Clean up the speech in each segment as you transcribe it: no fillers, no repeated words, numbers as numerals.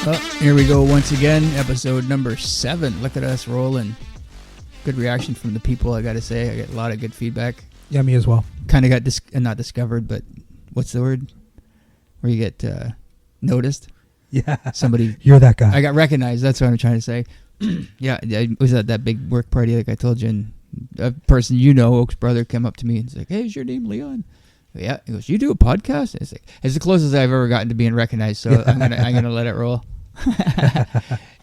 Oh, here we go once again, episode number 7. Look at us rolling. Good reaction from the people, I gotta say. I get a lot of good feedback. Yeah, me as well. Kind of got not discovered, but what's the word? Where you get noticed. Yeah. Somebody. You're that guy. I got recognized. That's what I'm trying to say. Yeah, I was at that big work party like I told you, and a person Oak's brother, came up to me and was like, "Hey, is your name Leon?" Yeah. He goes, "You do a podcast?" It's like, it's the closest I've ever gotten to being recognized, so I'm gonna let it roll.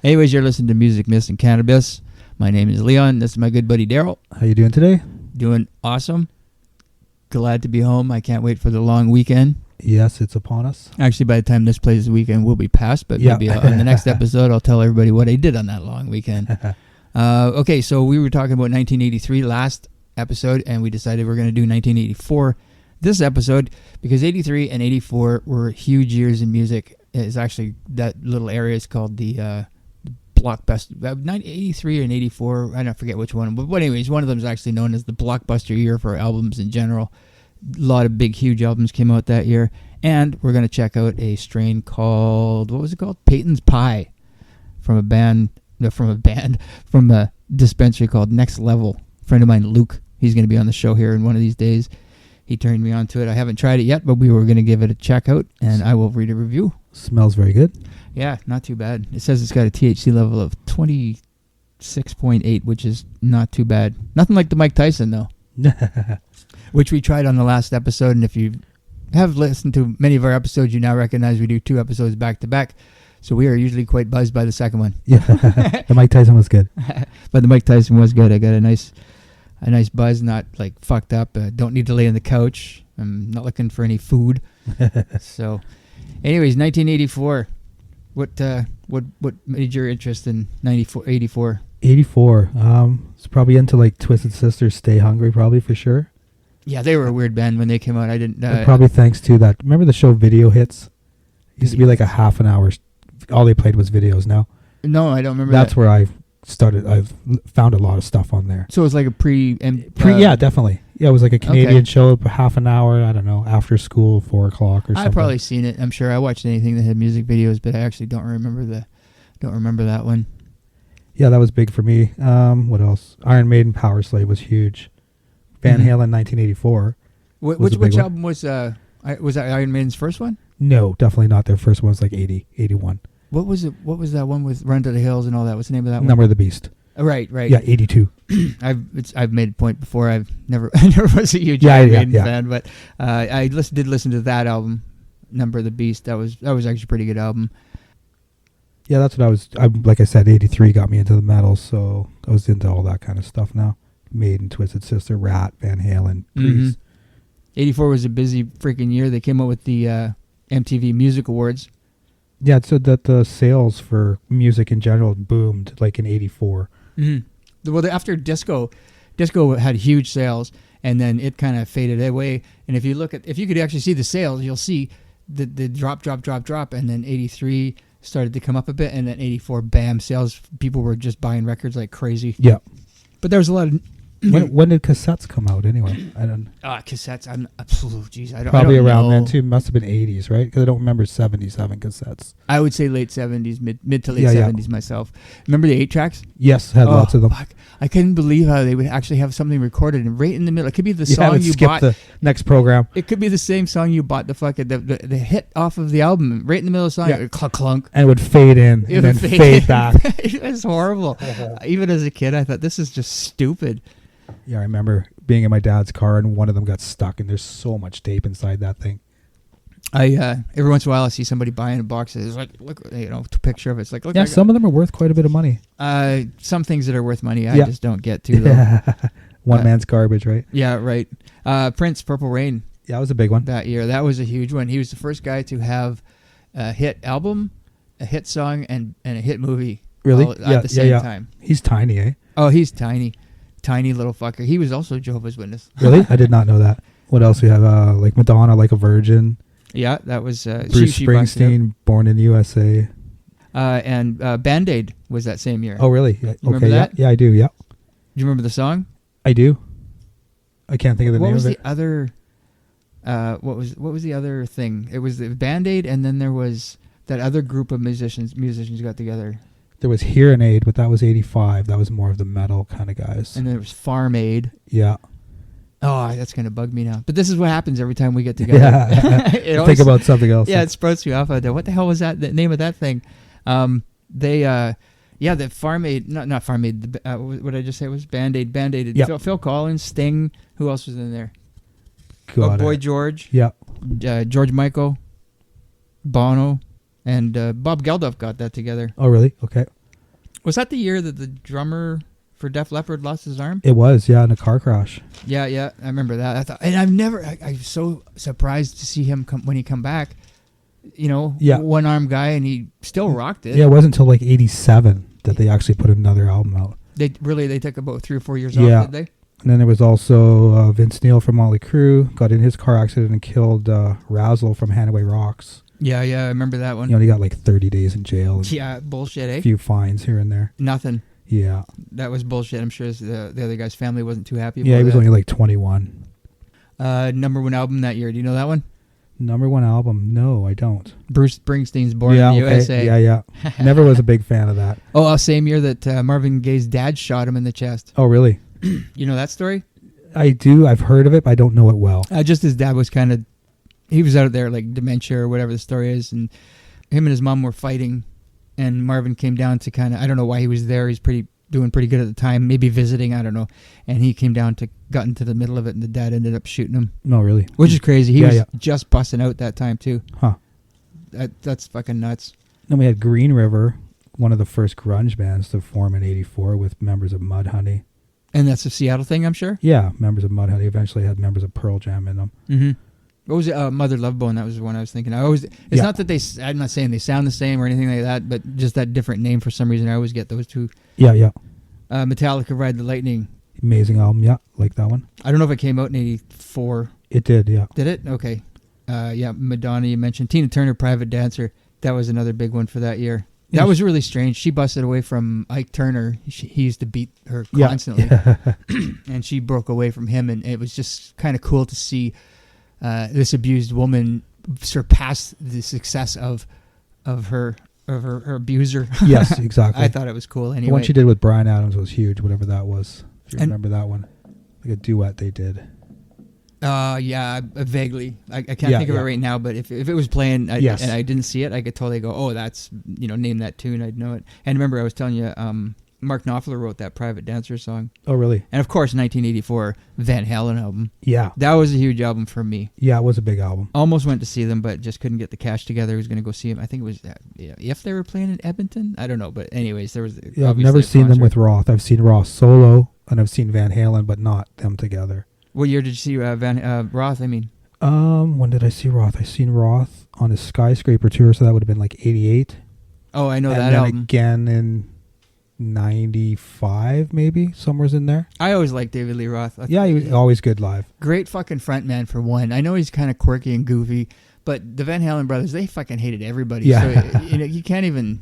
Anyways, you're listening to Music, Myths, and Cannabis. My name is Leon. This is my good buddy Daryl. How you doing today? Doing awesome. Glad to be home. I can't wait for the long weekend. Yes, it's upon us. Actually, by the time this plays the weekend, we'll be past. But maybe on the next episode, I'll tell everybody what I did on that long weekend. Okay, so we were talking about 1983 last episode, and we decided we're going to do 1984 this episode because 83 and 84 were huge years in music. It's actually, that little area is called the Blockbuster. 83 and 84, I don't forget which one. But anyways, one of them is actually known as the Blockbuster year for albums in general. A lot of big, huge albums came out that year. And we're going to check out a strain called, what was it called? Peyton's Pie from a dispensary called Next Level. A friend of mine, Luke, he's going to be on the show here in one of these days. He turned me on to it. I haven't tried it yet, but we were going to give it a check out, and I will read a review. Smells very good. Yeah, not too bad. It says it's got a THC level of 26.8, which is not too bad. Nothing like the Mike Tyson, though. Which we tried on the last episode, and if you have listened to many of our episodes, you now recognize we do 2 episodes back to back. So we are usually quite buzzed by the second one. Yeah, the Mike Tyson was good. But the Mike Tyson was good. I got a nice buzz, not like fucked up. Don't need to lay on the couch. I'm not looking for any food. So, anyways, 1984. What made your interest in 84? 84. It's probably into like Twisted Sister, Stay Hungry, probably for sure. Yeah, they were a weird band when they came out. I didn't. Probably thanks to that. Remember the show Video Hits? It used to be like a half an hour. All they played was videos. Now. No, I don't remember. That's where I started. I've found a lot of stuff on there. So it was like a yeah, definitely. Yeah, it was like a Canadian show, half an hour. I don't know, after school, 4 o'clock or something. I've probably seen it. I'm sure I watched anything that had music videos, but I actually don't remember that one. Yeah, that was big for me. What else? Iron Maiden, Power Slave was huge. Van Halen, 1984. Which album was that Iron Maiden's first one? No, definitely not. Their first one was like 81. What was it? What was that one with Run to the Hills and all that? What's the name of that one? Number of the Beast. Right. Yeah, 82. I've made a point before. I never was a huge Iron Maiden fan, but I did listen to that album, Number of the Beast. That was actually a pretty good album. Yeah, that's what like I said, 83 got me into the metal, so I was into all that kind of stuff now. Maiden, Twisted Sister, Rat, Van Halen, Priest. 84 was a busy freaking year. They came out with the MTV Music Awards. Yeah, so that the sales for music in general boomed like in 84. Mm-hmm. Well, after disco had huge sales, and then it kind of faded away. And if you could actually see the sales, you'll see the drop, and then 83 started to come up a bit, and then 84, bam, sales. People were just buying records like crazy. Yeah. But there was a lot of... when did cassettes come out anyway? I don't... cassettes, I don't Probably around know. then too. Must have been 80s, right? Because I don't remember 70s having cassettes. I would say late 70s, mid to late 70s myself. Remember the 8-tracks? Yes, had lots of them. Fuck. I couldn't believe how they would actually have something recorded and right in the middle. It could be the song you skip bought. The next program. It could be the same song you bought, the hit off of the album, right in the middle of the song. Yeah. Clunk, clunk. And it would fade in and then fade back. It was horrible. Even as a kid, I thought, this is just stupid. Yeah, I remember being in my dad's car and one of them got stuck, and there's so much tape inside that thing. Every once in a while I see somebody buying a box. It's like, look, picture of it. It's like, look. Yeah, some of them are worth quite a bit of money. Some things that are worth money, I just don't get to. Though. Yeah. One man's garbage, right? Yeah, right. Prince, Purple Rain. Yeah, that was a big one that year. That was a huge one. He was the first guy to have a hit album, a hit song, and a hit movie. Really? At the same time. He's tiny, eh? Oh, he's tiny. Tiny little fucker. He was also Jehovah's Witness. Really? I did not know that. What else we have? Like Madonna, Like a Virgin. Yeah, that was Bruce Springsteen, Born in the USA. And Band-Aid was that same year. Oh, really? Yeah. You remember that? Yeah, I do. Yeah. Do you remember the song? I do. I can't think of the name of it. What was the other? What was the other thing? It was the Band-Aid, and then there was that other group of musicians got together? There was Hearing Aid, but that was 85. That was more of the metal kind of guys. And then there was Farm Aid. Yeah. Oh, that's going to bug me now. But this is what happens every time we get together. Yeah. Think about something else. Yeah, it sprouts you off out there. What the hell was that? The name of that thing? The Farm Aid, not Farm Aid. What did I just say? It was Band Aid. Band Aid. Yep. Phil Collins, Sting. Who else was in there? Boy George. Yeah. George Michael, Bono, and Bob Geldof got that together. Oh, really? Okay. Was that the year that the drummer for Def Leppard lost his arm? It was, yeah, in a car crash. Yeah, I remember that. I thought, and I was so surprised to see him when he come back. You know, one arm guy, and he still rocked it. Yeah, it wasn't until like 87 that they actually put another album out. They took about 3 or 4 years off, did they? And then there was also Vince Neil from Motley Crue got in his car accident and killed Razzle from Hanaway Rocks. Yeah, I remember that one. You know, he got like 30 days in jail. Yeah, bullshit, eh? A few fines here and there. Nothing. Yeah. That was bullshit. I'm sure the other guy's family wasn't too happy about Yeah, he was that. only like 21. Number 1 album that year. Do you know that one? Number 1 album? No, I don't. Bruce Springsteen's Born in the USA. Yeah. Never was a big fan of that. Oh, same year that Marvin Gaye's dad shot him in the chest. Oh, really? You know that story? I do. I've heard of it, but I don't know it well. Just his dad was he was out there like dementia or whatever the story is, and him and his mom were fighting, and Marvin came down to I don't know why he was there. He's doing pretty good at the time, maybe visiting, I don't know. And he came down got into the middle of it, and the dad ended up shooting him. No, really? Which is crazy. He was just busting out that time too. Huh. That's fucking nuts. Then we had Green River, one of the first grunge bands to form in 84 with members of Mudhoney. And that's a Seattle thing, I'm sure? Yeah, members of Mudhoney. Eventually had members of Pearl Jam in them. Mm-hmm. What was it? Mother Love Bone. That was the one I was thinking. It's not that I'm not saying they sound the same or anything like that, but just that different name for some reason. I always get those two. Yeah. Metallica, Ride the Lightning. Amazing album. Yeah, like that one. I don't know if it came out in 84. It did, yeah. Did it? Okay. Madonna, you mentioned. Tina Turner, Private Dancer. That was another big one for that year. That was really strange. She busted away from Ike Turner. He used to beat her constantly. Yeah. And she broke away from him, and it was just kind of cool to see this abused woman surpass the success of her abuser. Yes, exactly. I thought it was cool anyway. The one she did with Bryan Adams was huge, whatever that was. If you remember that one. Like a duet they did. Vaguely. I can't think of it right now, but if it was playing and I didn't see it, I could totally go, oh, that's, name that tune, I'd know it. And remember, I was telling you, Mark Knopfler wrote that Private Dancer song. Oh, really? And of course, 1984 Van Halen album. Yeah. That was a huge album for me. Yeah, it was a big album. Almost went to see them, but just couldn't get the cash together. I was going to go see them. I think it was, if they were playing in Edmonton? I don't know, but anyways, there was... Yeah, I've never seen them with Roth. I've seen Roth solo, and I've seen Van Halen, but not them together. What year did you see Roth, I mean? When did I see Roth? I seen Roth on a Skyscraper tour, so that would have been like 88. Oh, I know and that then album. Again in 95, maybe, somewhere's in there. I always liked David Lee Roth. Yeah, he was always good live. Great fucking frontman for one. I know he's kind of quirky and goofy, but the Van Halen brothers, they fucking hated everybody. Yeah. So, you can't even...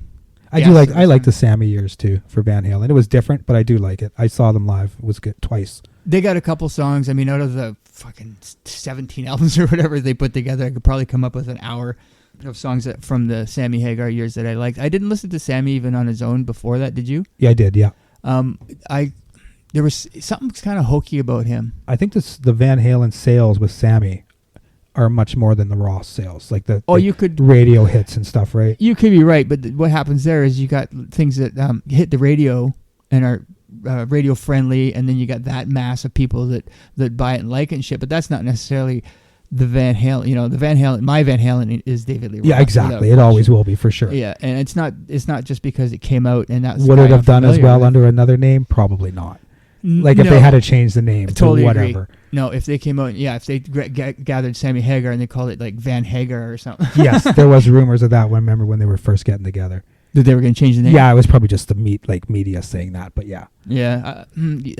I like the Sammy years, too, for Van Halen. It was different, but I do like it. I saw them live. It was good twice. They got a couple songs. I mean, out of the fucking 17 albums or whatever they put together, I could probably come up with an hour of songs from the Sammy Hagar years that I liked. I didn't listen to Sammy even on his own before that. Did you? Yeah, I did. Yeah. There was something kind of hokey about him. I think the Van Halen sales with Sammy are much more than the Ross sales, like the radio hits and stuff, right? You could be right, but what happens there is you got things that hit the radio and are radio friendly, and then you got that mass of people that buy it and like it and shit. But that's not necessarily the Van Halen. The Van Halen, my Van Halen is David Lee Roth. Yeah, exactly. It always will be, for sure. Yeah, and it's not just because it came out and that's would it have done as well under another name? Probably not. Like if they had to change the name to whatever. Agree. No, if they came out, if they gathered Sammy Hagar and they called it like Van Hagar or something. Yes, there was rumors of that. Remember when they were first getting together? That they were going to change the name? Yeah, it was probably just the media saying that, but yeah. Yeah,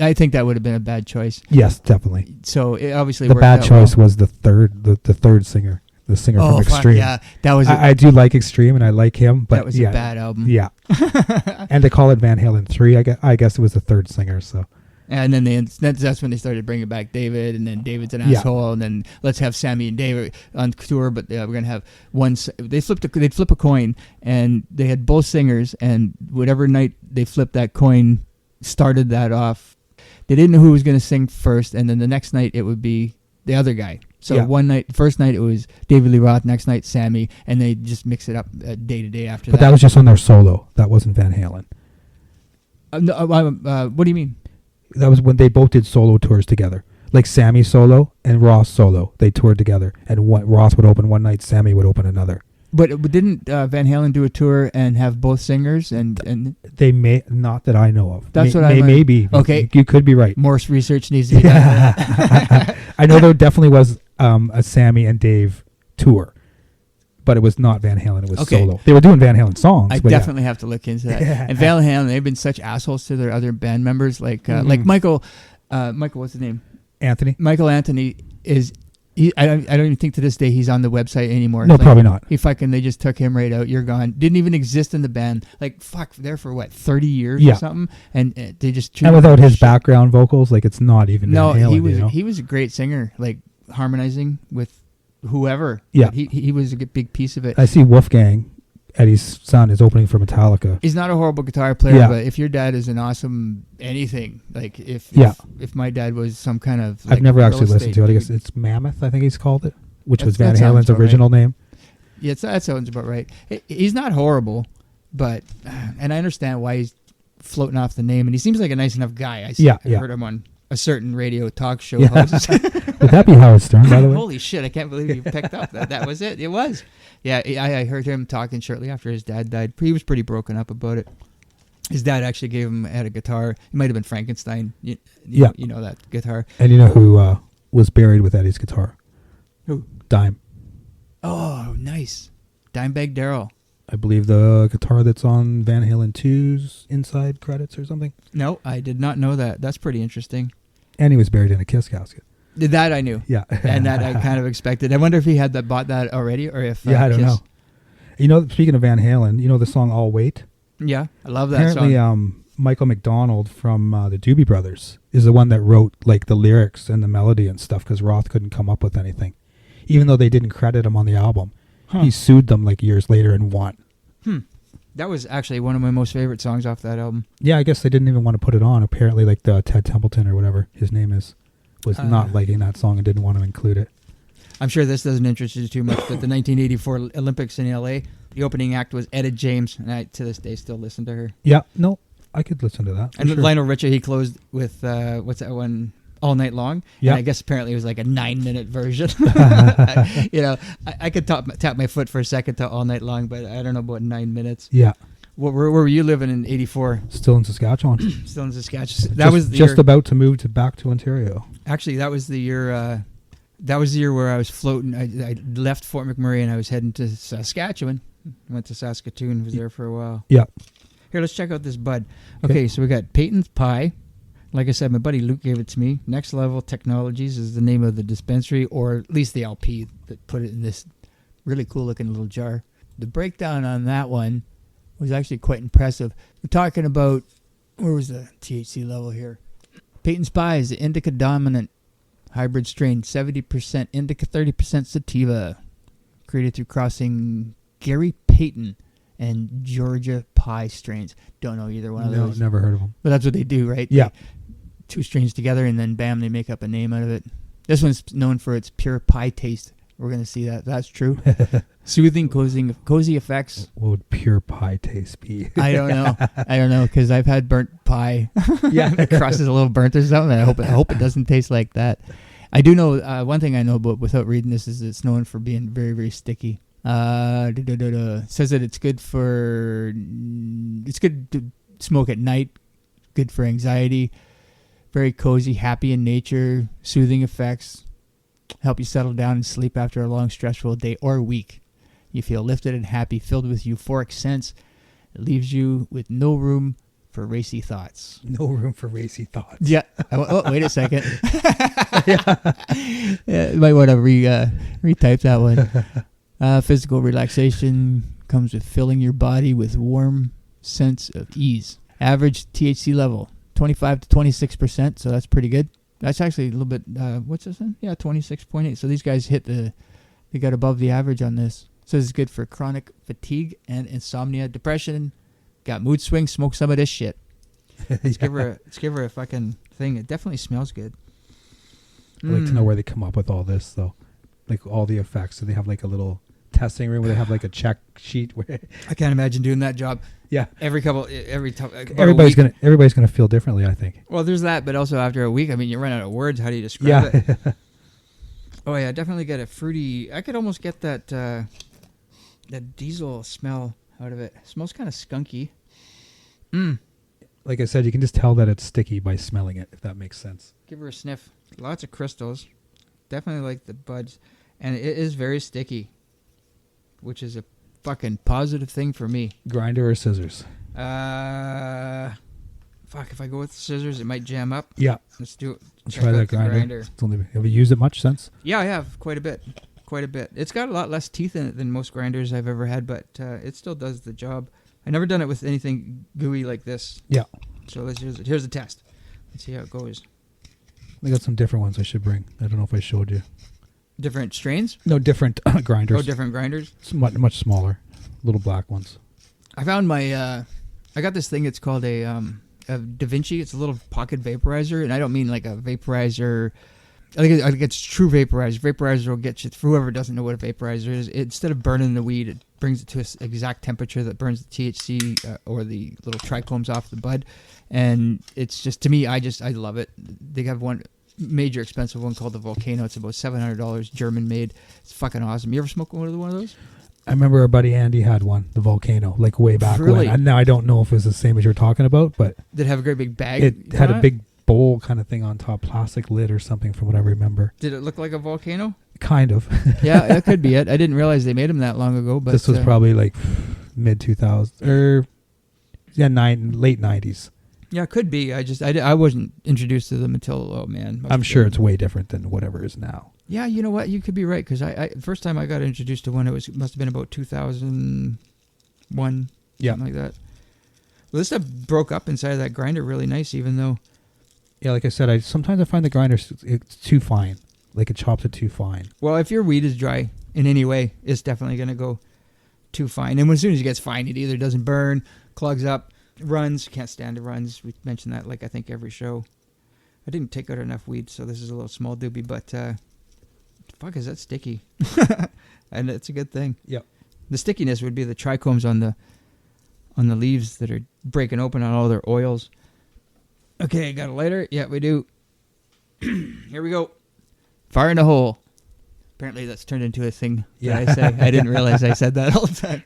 I think that would have been a bad choice. Yes, definitely. So it obviously the worked bad out choice well. was the third singer. The singer from Extreme. Yeah, that was. I do like Extreme, and I like him, but that was a bad album. Yeah, and they call it Van Halen 3. I guess it was the third singer. So And then that's when they started bringing back David, and then David's an asshole, and then let's have Sammy and David on tour, but we're gonna have one. They'd flip a coin, and they had both singers, and whatever night they flipped that coin started that off. They didn't know who was gonna sing first, and then the next night it would be the other guy. So first night it was David Lee Roth, next night Sammy, and they just mix it up day to day after that. But that was just on their solo. That wasn't Van Halen. What do you mean? That was when they both did solo tours together. Like Sammy solo and Roth solo. They toured together. And Roth would open one night, Sammy would open another. But didn't Van Halen do a tour and have both singers? And they may, not that I know of. That's what I may be. Okay. You could be right. More research needs to be done. I know there definitely was a Sammy and Dave tour. But it was not Van Halen. It was solo. They were doing Van Halen songs. I definitely have to look into that. And Van Halen, they've been such assholes to their other band members. Like Michael, what's his name? Anthony. Michael Anthony is. I don't even think to this day he's on the website anymore. No, probably not. They just took him right out. You're gone. Didn't even exist in the band. Like there for 30 years or something. And they just. And without his background vocals, like it's not even. No, Van Halen, he was a great singer, like harmonizing with whoever. Yeah. He was a big piece of it. I see Wolfgang, Eddie's son, is opening for Metallica. He's not a horrible guitar player, but if your dad is an awesome anything, like if my dad was some kind of I've never actually listened to it. I guess it's Mammoth, I think he's called it, which was Van Halen's original name. Yeah, that sounds about right. He's not horrible, but and I understand why he's floating off the name, and he seems like a nice enough guy. I heard him on a certain radio talk show host. Would that be Howard Stern, by the way? Holy shit, I can't believe you picked up that was it. It was. Yeah, I heard him talking shortly after his dad died. He was pretty broken up about it. His dad actually had a guitar. It might have been Frankenstein. You know that guitar. And you know who was buried with Eddie's guitar? Who? Dime. Oh, nice. Dimebag Darrell. I believe the guitar that's on Van Halen 2's inside credits or something. No, I did not know that. That's pretty interesting. And he was buried in a Kiss casket. That I knew. Yeah. And that I kind of expected. I wonder if he had bought that already or if... I don't know. You know, speaking of Van Halen, you know the song All Wait? Yeah, I love that song. Apparently, Michael McDonald from the Doobie Brothers is the one that wrote like the lyrics and the melody and stuff because Roth couldn't come up with anything. Even though they didn't credit him on the album. He sued them like years later and won. That was actually one of my most favorite songs off that album. Yeah, I guess they didn't even want to put it on. Apparently, like the Ted Templeton or whatever his name is, was not liking that song and didn't want to include it. I'm sure this doesn't interest you too much, but the 1984 Olympics in L.A., the opening act was Etta James, and I, to this day, still listen to her. Yeah, no, I could listen to that. And Lionel Richie, he closed with, what's that one? All Night Long. Yeah. And I guess apparently it was like a 9-minute version. I could tap my foot for a second to All Night Long, but I don't know about 9 minutes. Yeah. Where were you living in 84? Still in Saskatchewan. Still in Saskatchewan. That was the just year, about to move back to Ontario. Actually, that was the year. That was the year where I was floating. I left Fort McMurray and I was heading to Saskatchewan. Went to Saskatoon. Was there for a while. Yeah. Here, let's check out this bud. Okay, so we got Peyton's Pie. Like I said, my buddy Luke gave it to me. Next Level Technologies is the name of the dispensary, or at least the LP that put it in this really cool-looking little jar. The breakdown on that one was actually quite impressive. We're talking about, where was the THC level here? Peyton's Pie is the indica dominant hybrid strain, 70% indica, 30% sativa, created through crossing Gary Peyton and Georgia Pie strains. Don't know either one of those. Never heard of them. But that's what they do, right? Yeah. Two strains together, and then bam, they make up a name out of it. This one's known for its pure pie taste. We're going to see that. That's true. Soothing, cozy effects. What would pure pie taste be? I don't know, because I've had burnt pie. Yeah. The crust is a little burnt or something. I hope it doesn't taste like that. I do know, one thing I know about without reading this is it's known for being very, very sticky. Says that it's good to smoke at night, good for anxiety, very cozy, happy in nature, soothing effects, help you settle down and sleep after a long, stressful day or week. You feel lifted and happy, filled with euphoric sense. It leaves you with no room for racy thoughts. No room for racy thoughts. Yeah. Oh, wait a second. Yeah, you might want to retype that one. Physical relaxation comes with filling your body with warm sense of ease. Average THC level, 25 to 26%, so that's pretty good. That's actually a little bit, what's this one? Yeah, 26.8. So these guys they got above the average on this. So this is good for chronic fatigue and insomnia, depression. Got mood swings, smoke some of this shit. Let's give her a fucking thing. It definitely smells good. I'd like to know where they come up with all this, though. Like all the effects. Do they have like a little testing room where they have like a check sheet? Where I can't imagine doing that job. Yeah. Everybody's gonna feel differently, I think. Well, there's that, but also after a week, I mean, you run out of words. How do you describe it? Oh yeah, definitely get a fruity. I could almost get that diesel smell out of it. It smells kind of skunky. Like I said, you can just tell that it's sticky by smelling it, if that makes sense. Give her a sniff. Lots of crystals. Definitely like the buds. And it is very sticky, which is a fucking positive thing for me. Grinder or scissors? Fuck, if I go with scissors, it might jam up. Yeah. Let's do it. Try that grinder. Have you used it much since? Yeah, I have. Quite a bit. It's got a lot less teeth in it than most grinders I've ever had, but it still does the job. I've never done it with anything gooey like this. Yeah. So here's the test. Let's see how it goes. I got some different ones I should bring. I don't know if I showed you. Different strains? No, different grinders. Oh, different grinders? It's much smaller. Little black ones. I found I got this thing. It's called a Da Vinci. It's a little pocket vaporizer, and I don't mean like a vaporizer. I think it's true vaporizer. Vaporizer will get you, for whoever doesn't know what a vaporizer is, instead of burning the weed, it brings it to an exact temperature that burns the THC or the little trichomes off the bud. And it's just, to me, I love it. They have one major expensive one called the Volcano. It's about $700, German made. It's fucking awesome. You ever smoke one of those? I remember our buddy Andy had one, the Volcano, like way back really? when. Now I don't know if it was the same as you're talking about, but did it have a great big bag? It had a big bowl kind of thing on top, plastic lid or something, from what I remember. Did it look like a Volcano? Kind of. Yeah, that could be it. I didn't realize they made them that long ago. But this was probably like mid 2000s or late 90s. Yeah, it could be. I wasn't introduced to them until I'm sure it's way different than whatever is now. Yeah, you know what? You could be right, because I first time I got introduced to one, it must have been about 2001, something like that. Well, this stuff broke up inside of that grinder really nice, even though. Yeah, like I said, sometimes I find the grinder it's too fine. Like it chops it too fine. Well, if your weed is dry in any way, it's definitely going to go too fine. And as soon as it gets fine, it either doesn't burn, clogs up, runs. Can't stand the runs. We mentioned that like I think every show. I didn't take out enough weed, so this is a little small doobie, but fuck, is that sticky? And it's a good thing. Yep. The stickiness would be the trichomes on the leaves that are breaking open on all their oils. Okay, got a lighter? Yeah, we do. Here we go. Fire in the hole. Apparently that's turned into a thing that I say. I didn't realize I said that all the time.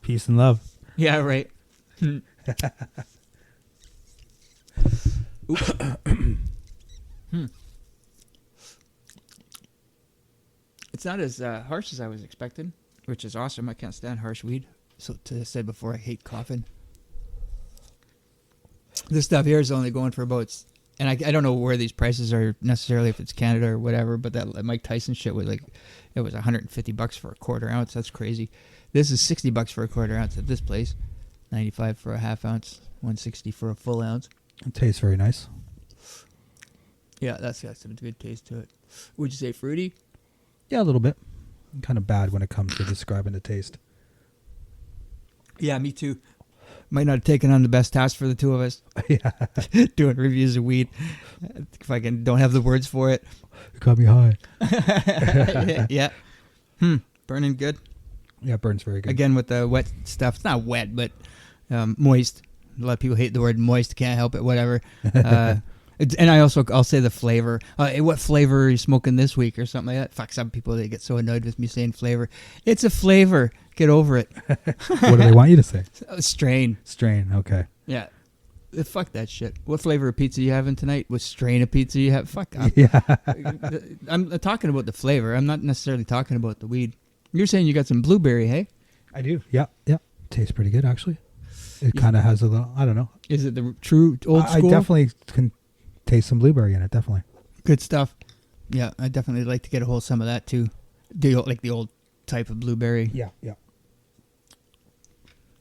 Peace and love. Yeah, right. Oops. It's not as harsh as I was expecting, which is awesome. I can't stand harsh weed. So to say before, I hate coughing. This stuff here is only going for about, and I don't know where these prices are necessarily, if it's Canada or whatever, but that Mike Tyson shit was like, it was $150 for a quarter ounce. That's crazy. This is $60 for a quarter ounce at this place, $95 for a half ounce, $160 for a full ounce. It tastes very nice. Yeah, that's got some good taste to it. Would you say fruity? Yeah, a little bit. I'm kind of bad when it comes to describing the taste. Yeah, me too. Might not have taken on the best task for the two of us. Yeah. Doing reviews of weed. If I don't have the words for it. It got me high. Yeah. Burning good. Yeah, it burns very good. Again with the wet stuff. It's not wet, but moist. A lot of people hate the word moist. Can't help it. Whatever. And I'll say the flavor. What flavor are you smoking this week or something like that? Fuck, some people, they get so annoyed with me saying flavor. It's a flavor. Get over it. What do they want you to say? Strain. Strain, okay. Yeah. Fuck that shit. What flavor of pizza you having tonight? What strain of pizza you have? Fuck up. Yeah. I'm talking about the flavor. I'm not necessarily talking about the weed. You're saying you got some blueberry, hey? I do. Yeah. Tastes pretty good, actually. It kind of has a little, I don't know. Is it the true old school? I definitely can taste some blueberry in it, definitely. Good stuff. Yeah, I definitely like to get a hold of some of that too. Like the old type of blueberry. Yeah.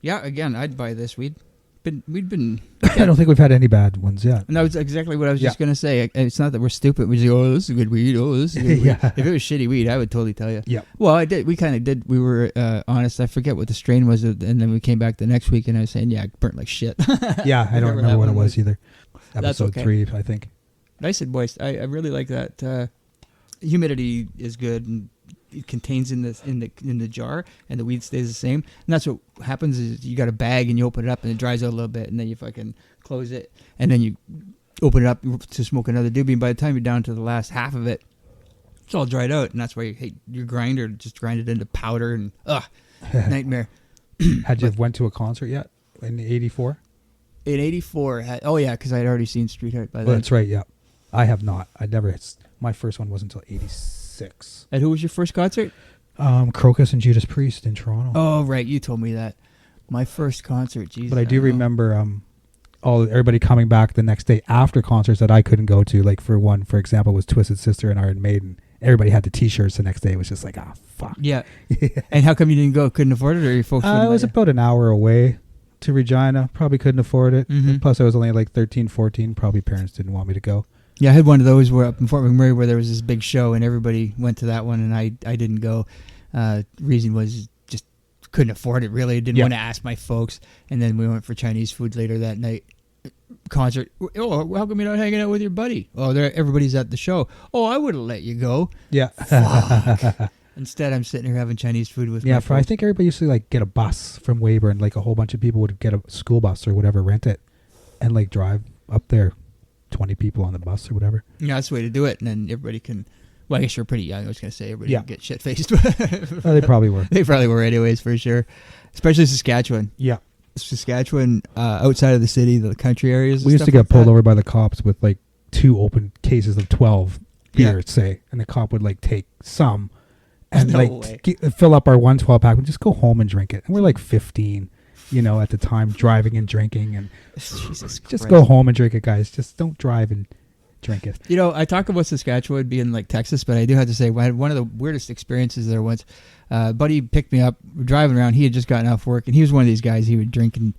Yeah, again, I'd buy this weed. we've been. I don't think we've had any bad ones yet. And that was exactly what I was just gonna say. It's not that we're stupid. We just go, oh, this is good weed. Oh, this is good weed. If it was shitty weed, I would totally tell you. Yeah. Well, I did. We kind of did. We were honest. I forget what the strain was, and then we came back the next week, and I was saying, yeah, it burnt like shit. Yeah, I don't remember what it was either. Episode 3, I think. I said, boys, I really like that. Humidity is good, and it contains in the jar, and the weed stays the same. And that's what happens is you got a bag and you open it up and it dries out a little bit, and then you fucking close it, and then you open it up to smoke another doobie. And by the time you're down to the last half of it, it's all dried out, and that's why you hate your grinder just grind it into powder and nightmare. Had you went to a concert yet in '84? In '84, because I had already seen Street Art by then. Oh, that's right. Yeah, I have not. I never. My first one wasn't until '86. And who was your first concert? Crocus and Judas Priest in Toronto. Oh, right. You told me that. My first concert, Jesus. But I do remember everybody coming back the next day after concerts that I couldn't go to. Like for example, was Twisted Sister and Iron Maiden. Everybody had the T-shirts the next day. It was just like, fuck. Yeah. And how come you didn't go? Couldn't afford it, or your folks? I was about an hour away to Regina. Probably couldn't afford it. Mm-hmm. Plus, I was only like 13, 14. Probably parents didn't want me to go. Yeah, I had one of those where up in Fort McMurray where there was this big show and everybody went to that one, and I didn't go. Reason was just couldn't afford it, really. I didn't want to ask my folks. And then we went for Chinese food later that night. Concert. Oh, how come you're not hanging out with your buddy? Oh, everybody's at the show. Oh, I would have let you go. Yeah. Fuck. Instead, I'm sitting here having Chinese food with my folks. I think everybody used to like get a bus from Weyburn. Like a whole bunch of people would get a school bus or whatever, rent it, and like drive up there. 20 people on the bus or whatever. Yeah, that's the way to do it. And then everybody can, well, I guess you're pretty young. I was going to say everybody can get shit-faced. They probably were. They probably were anyways, for sure. Especially Saskatchewan. Yeah. Saskatchewan, outside of the city, the country areas. We used to get pulled over by the cops with like 2 open cases of 12 beers, say. And the cop would like take some and fill up our 112 pack and just go home and drink it. And we're like 15. At the time, driving and drinking, and Jesus Christ. Just go home and drink it, guys. Just don't drive and drink it. I talk about Saskatchewan being like Texas, but I do have to say, I had one of the weirdest experiences there once. Buddy picked me up, we're driving around. He had just gotten off work, and he was one of these guys. He would drink and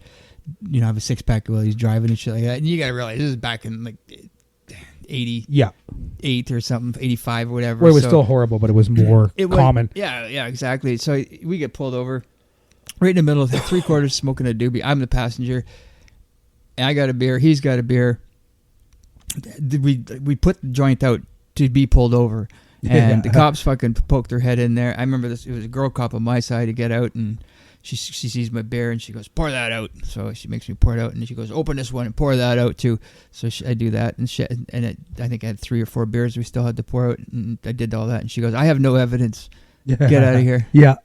have a 6-pack while he's driving and shit like that. And you got to realize this is back in like 88 or something, 85 or whatever. Where it was still horrible, but it was more common. Yeah, exactly. So we get pulled over. Right in the middle of 3/4 smoking a doobie. I'm the passenger. And I got a beer. He's got a beer. We put the joint out to be pulled over. And the cops fucking poked their head in there. I remember this. It was a girl cop on my side to get out. And she sees my beer and she goes, pour that out. So she makes me pour it out. And she goes, open this one and pour that out too. So I do that. And I think I had 3 or 4 beers we still had to pour out. And I did all that. And she goes, I have no evidence. Get out of here. Yeah.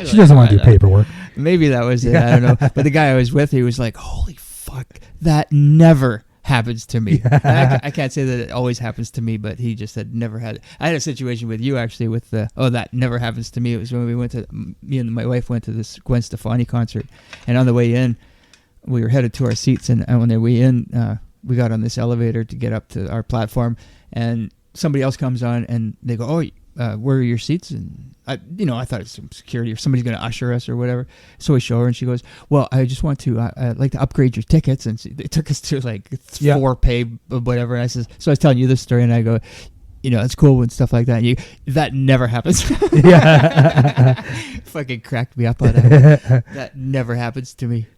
She doesn't want to do paperwork. Maybe that was it. I don't know. But the guy I was with, he was like, holy fuck, that never happens to me. I can't say that it always happens to me, but he just said never had it. I had a situation with you actually with that never happens to me. It was when me and my wife went to this Gwen Stefani concert, and on the way in, we were headed to our seats, and on the way in, we got on this elevator to get up to our platform, and somebody else comes on, and they go, oh, where are your seats? And I thought it was some security or somebody's going to usher us or whatever. So we show her and she goes, well, I just want to, I'd like to upgrade your tickets. And they took us to like 4 pay whatever. And I said, so I was telling you this story and I go, it's cool and stuff like that. And that never happens. Yeah. Fucking cracked me up on that. That never happens to me.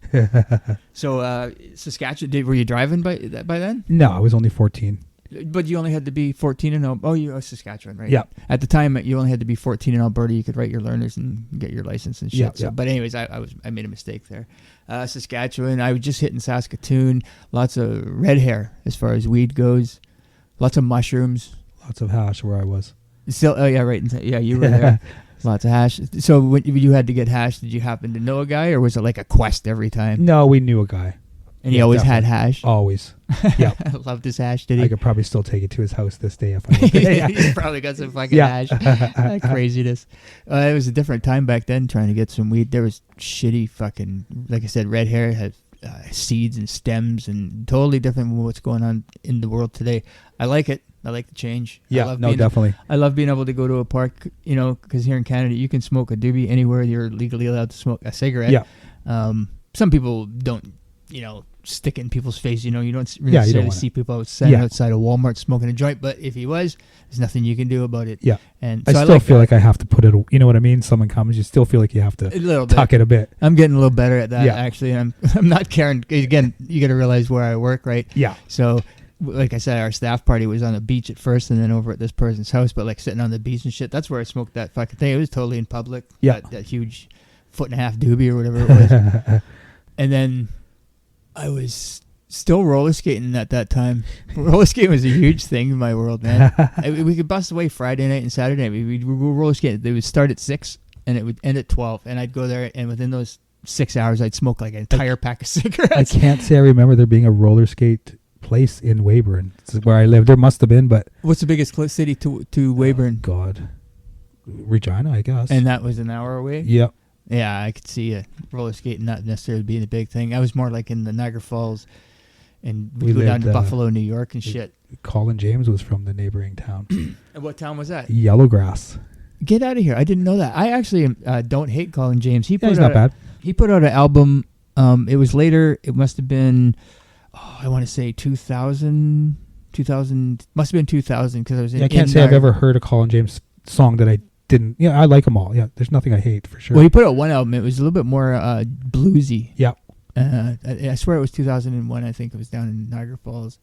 So Saskatchewan, were you driving by then? No, I was only 14. But you only had to be 14 in Alberta. Oh, you Saskatchewan, right? Yeah. At the time, you only had to be 14 in Alberta. You could write your learners and get your license and shit. Yeah, so, But anyways, I made a mistake there. Saskatchewan, I was just hitting Saskatoon. Lots of red hair as far as weed goes. Lots of mushrooms. Lots of hash where I was. Still, oh yeah, right. Yeah, you were there. Lots of hash. So when you had to get hash, did you happen to know a guy, or was it like a quest every time? No, we knew a guy. And he always had hash? Always. Yeah. Loved his hash, did he? I could probably still take it to his house this day if I wanted. He's probably got some fucking hash. Craziness. It was a different time back then trying to get some weed. There was shitty fucking, like I said, red hair had seeds and stems and totally different from what's going on in the world today. I like it. I like the change. Yeah, definitely. I love being able to go to a park, because here in Canada you can smoke a doobie anywhere. You're legally allowed to smoke a cigarette. Yeah. Some people don't stick it in people's face. You don't you necessarily don't see people outside a Walmart smoking a joint. But if he was, there's nothing you can do about it. Yeah. And I so still feel like I have to put it, you know what I mean? Someone comes, you still feel like you have to tuck it a bit. I'm getting a little better at that, actually. And I'm not caring. Again, you got to realize where I work, right? Yeah. So, like I said, our staff party was on the beach at first and then over at this person's house. But, like, sitting on the beach and shit, that's where I smoked that fucking thing. It was totally in public. Yeah. That huge 1.5 doobie or whatever it was. And then I was still roller skating at that time. Roller skating was a huge thing in my world, man. We could bust away Friday night and Saturday night. We'd go roller skating. They would start at 6 and it would end at 12. And I'd go there, and within those 6 hours, I'd smoke like an entire pack of cigarettes. I can't say I remember there being a roller skate place in Weyburn. This is where I lived. There must have been, but... What's the biggest city to Weyburn? Oh, God. Regina, I guess. And that was an hour away? Yep. Yeah, I could see roller skating not necessarily being a big thing. I was more like in the Niagara Falls, and we go down to Buffalo, New York and shit. Colin James was from the neighboring town. And what town was that? Yellowgrass. Get out of here. I didn't know that. I actually don't hate Colin James. He's not bad. He put out an album. It was later. It must have been, I want to say 2000, must have been 2000 because I was in... I can't say I've ever heard a Colin James song that I didn't... Yeah, I like them all. Yeah, there's nothing I hate, for sure. Well, he put out one album. It was a little bit more bluesy. Yeah. I swear it was 2001. I think it was down in Niagara Falls.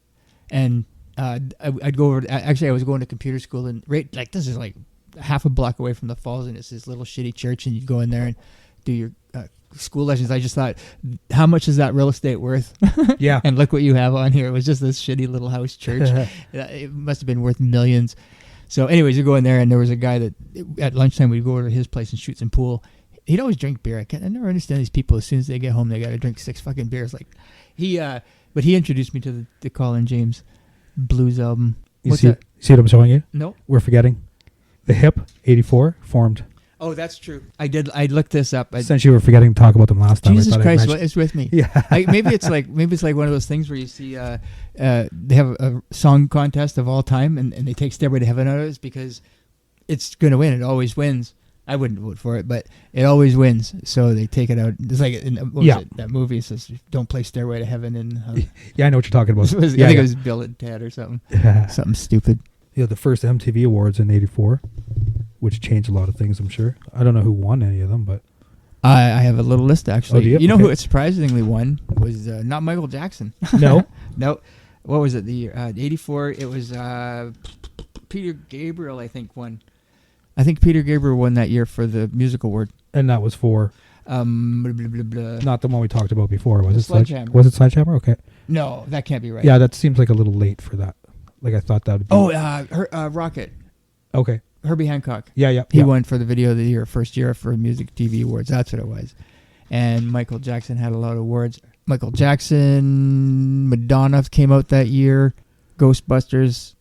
And I'd go over... Actually, I was going to computer school, and this is like half a block away from the falls, and it's this little shitty church, and you'd go in there and do your school lessons. I just thought, how much is that real estate worth? Yeah. And look what you have on here. It was just this shitty little house church. It must have been worth millions. So anyways, you go in there, and there was a guy that at lunchtime we'd go over to his place and shoot some pool. He'd always drink beer. I never understand these people. As soon as they get home, they got to drink 6 fucking beers. Like but he introduced me to the Colin James blues album. You see what I'm showing you? No. We're forgetting. The Hip, 84, formed. Oh, that's true. I did. I looked this up. Since you were forgetting to talk about them last time. Jesus Christ, what is with me? Yeah. Maybe it's like one of those things where you see they have a song contest of all time, and they take Stairway to Heaven out of it because it's going to win. It always wins. I wouldn't vote for it, but it always wins. So they take it out. It's like that movie says, "Don't play Stairway to Heaven." And yeah, I know what you're talking about. I think it was Bill and Ted or something. Something stupid. Yeah, the first MTV Awards in '84, which changed a lot of things, I'm sure. I don't know who won any of them, but I have a little list actually. Oh, do you? You know who it surprisingly won was not Michael Jackson. No, no. What was it? The year '84. It was Peter Gabriel, I think, won. I think Peter Gabriel won that year for the music award. And that was for blah, blah, blah, blah. Not the one we talked about before. Was it Sledgehammer? Was it Sledgehammer? Okay. No, that can't be right. Yeah, that seems like a little late for that. Like I thought that would be. Oh, Rocket. Okay. Herbie Hancock. Yeah. He won for the video of the year, first year for Music TV Awards. That's what it was. And Michael Jackson had a lot of awards. Michael Jackson, Madonna came out that year, Ghostbusters,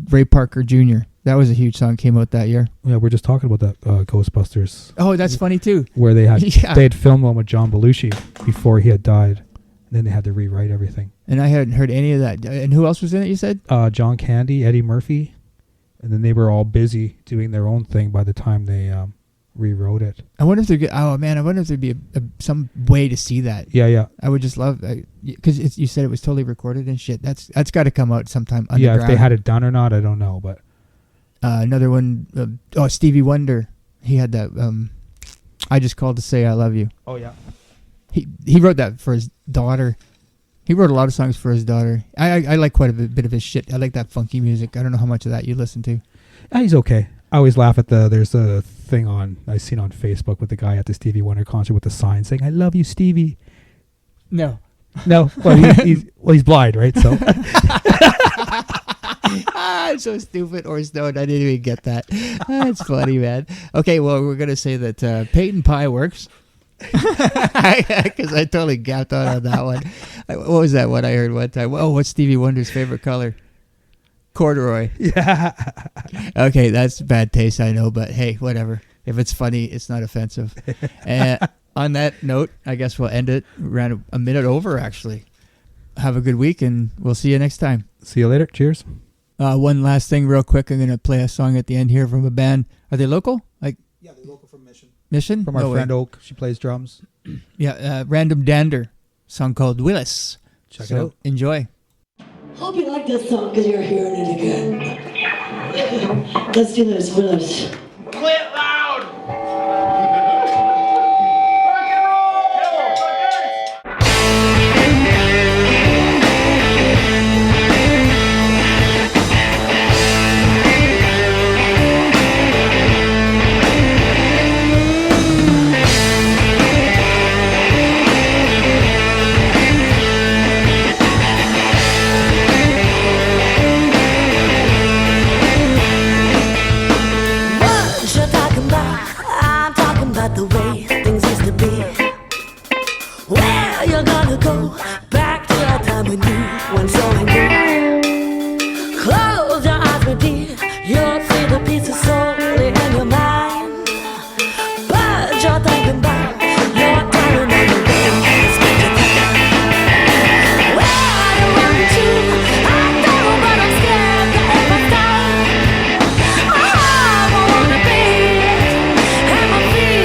Ray Parker Jr. That was a huge song, came out that year. Yeah, we're just talking about that Ghostbusters. Oh, that's funny too. Where they had filmed one with John Belushi before he had died. And then they had to rewrite everything. And I hadn't heard any of that. And who else was in it, you said? John Candy, Eddie Murphy. And then they were all busy doing their own thing by the time they rewrote it. I wonder if there'd be some way to see that. Yeah. I would just love, because you said it was totally recorded and shit. That's got to come out sometime underground. Yeah, if they had it done or not, I don't know. But another one, Stevie Wonder. He had that, I Just Called to Say I Love You. Oh, yeah. He wrote that for his daughter. He wrote a lot of songs for his daughter. I like quite a bit of his shit. I like that funky music. I don't know how much of that you listen to. He's okay. I always laugh at there's a thing I seen on Facebook with the guy at the Stevie Wonder concert with the sign saying, "I love you, Stevie." No. Well, he's blind, right? So. I'm so stupid or stoned. I didn't even get that. That's funny, man. Okay, well, we're going to say that Peyton Pie works. Because I totally gapped out on that one. What was that one I heard one time? Oh, what's Stevie Wonder's favorite color? Corduroy. Yeah. Okay, that's bad taste, I know, but hey, whatever. If it's funny, it's not offensive. And on that note, I guess we'll end it. Around a minute over, actually. Have a good week, and we'll see you next time. See you later. Cheers. One last thing real quick. I'm going to play a song at the end here from a band. Are they local? Yeah, they're local from Mission. Mission? From our friend Oak. She plays drums. Yeah, Random Dander. song called Willis. Check it out. Enjoy. Hope you like this song because you're hearing it again. Let's do this, Willis. Play it loud! The way things used to be. Where you're gonna go back to that time when you went so angry. Close your eyes, my dear. You'll see the pieces solely in your mind. But you're thinking back. You're telling me the way it's meant to be. Where you run to? I don't know, but I'm scared that if I stop, I wanna be. And my feet.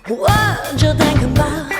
What you thinking about?